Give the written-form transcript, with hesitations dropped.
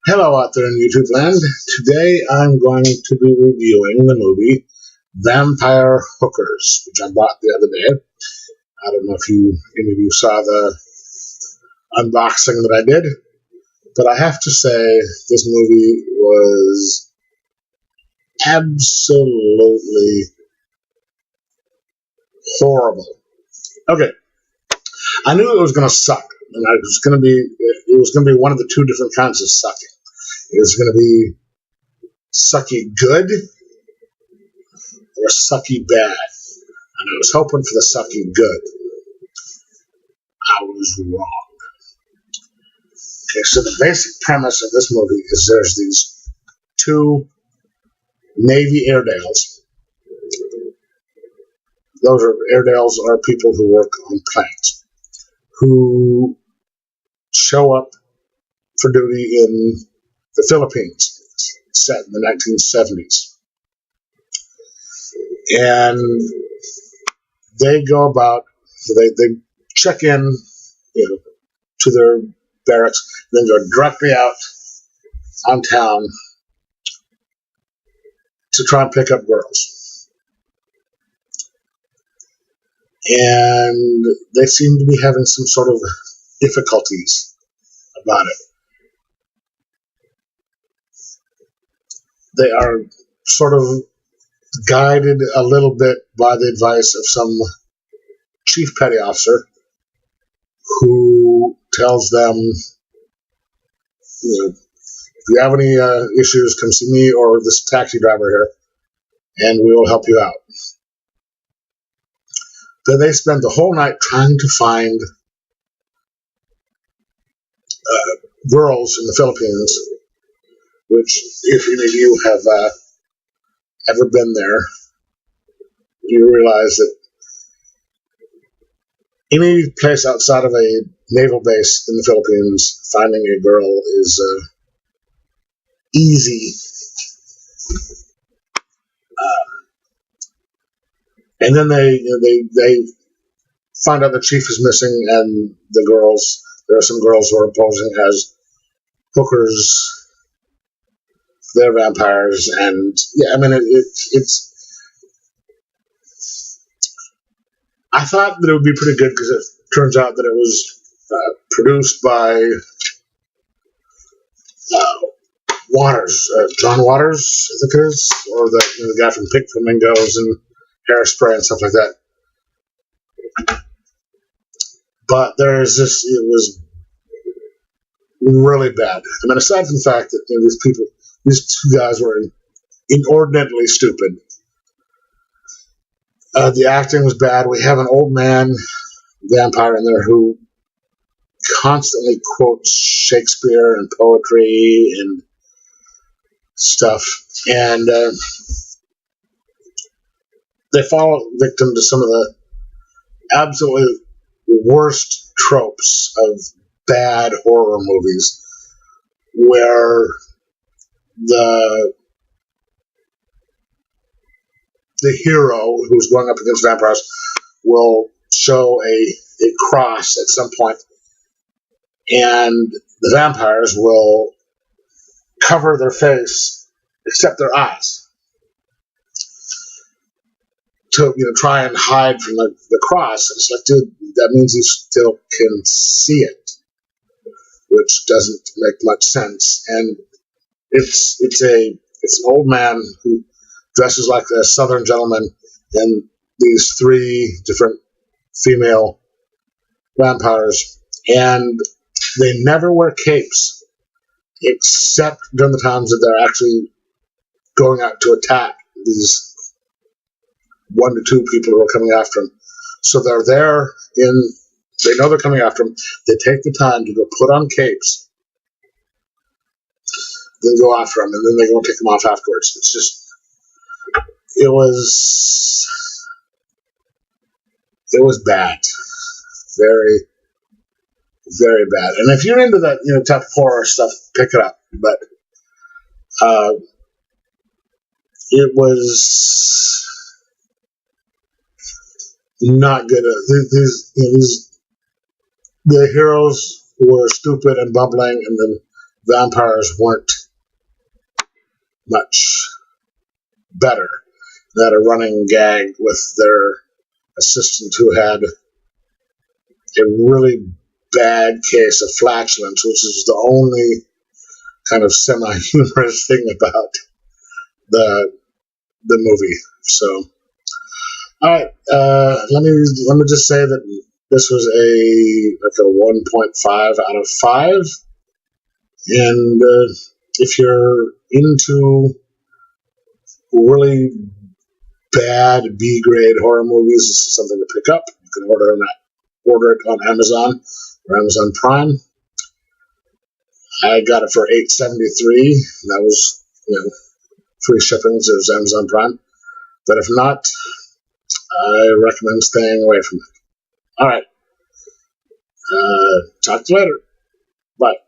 Hello out there in YouTube land. Today I'm going to be reviewing the movie Vampire Hookers, which I bought the other day. I don't know if any of you saw the unboxing that I did, but I have to say this movie was absolutely horrible. Okay, I knew it was going to suck, and it was going to be one of the two different kinds of sucking. It was going to be sucky good or sucky bad. And I was hoping for the sucky good. I was wrong. Okay, so the basic premise of this movie is there's these two Navy Airedales. Those are Airedales are people who work on planes who show up for duty in the Philippines, set in the 1970s. And they go about, they check in, to their barracks, then go directly out on town to try and pick up girls. And they seem to be having some sort of difficulties about it. They are sort of guided a little bit by the advice of some chief petty officer who tells them, if you have any issues, come see me or this taxi driver here, and we will help you out. Then they spend the whole night trying to find girls in the Philippines, which, if any of you have ever been there, you realize that any place outside of a naval base in the Philippines, finding a girl is easy. And then they find out the chief is missing, and there are some girls who are posing as hookers. They're vampires, and it's. I thought that it would be pretty good because it turns out that it was produced by Waters, John Waters, I think it is, or the guy from Pink Flamingos and Hairspray and stuff like that. But it was really bad. I mean, aside from the fact that these two guys were inordinately stupid. The acting was bad. We have an old man vampire in there who constantly quotes Shakespeare and poetry and stuff. And they fall victim to some of the absolutely worst tropes of bad horror movies, where the hero who's going up against vampires will show a cross at some point, and the vampires will cover their face except their eyes to try and hide from the cross. And it's like, dude, that means you still can see it, which doesn't make much sense. And it's an old man who dresses like a Southern gentleman, and these three different female vampires, and they never wear capes except during the times that they're actually going out to attack these 1 to 2 people who are coming after them. So they're there they know they're coming after them. They take the time to go put on capes, then go after them, and then they go and take them off afterwards. It's just, it was bad. Very, very bad. And if you're into that, type of horror stuff, pick it up. But it was not good. The heroes were stupid and bumbling, and then vampires weren't much better. They had a running gag with their assistant who had a really bad case of flatulence, which is the only kind of semi-humorous thing about the movie. So, all right, let me just say that this was a 1.5 out of 5, and if you're into really bad B-grade horror movies, this is something to pick up. You can order it on Amazon or Amazon Prime. I got it for $8.73. That was, free shipping. It was Amazon Prime. But if not, I recommend staying away from it. All right. Talk to you later. Bye.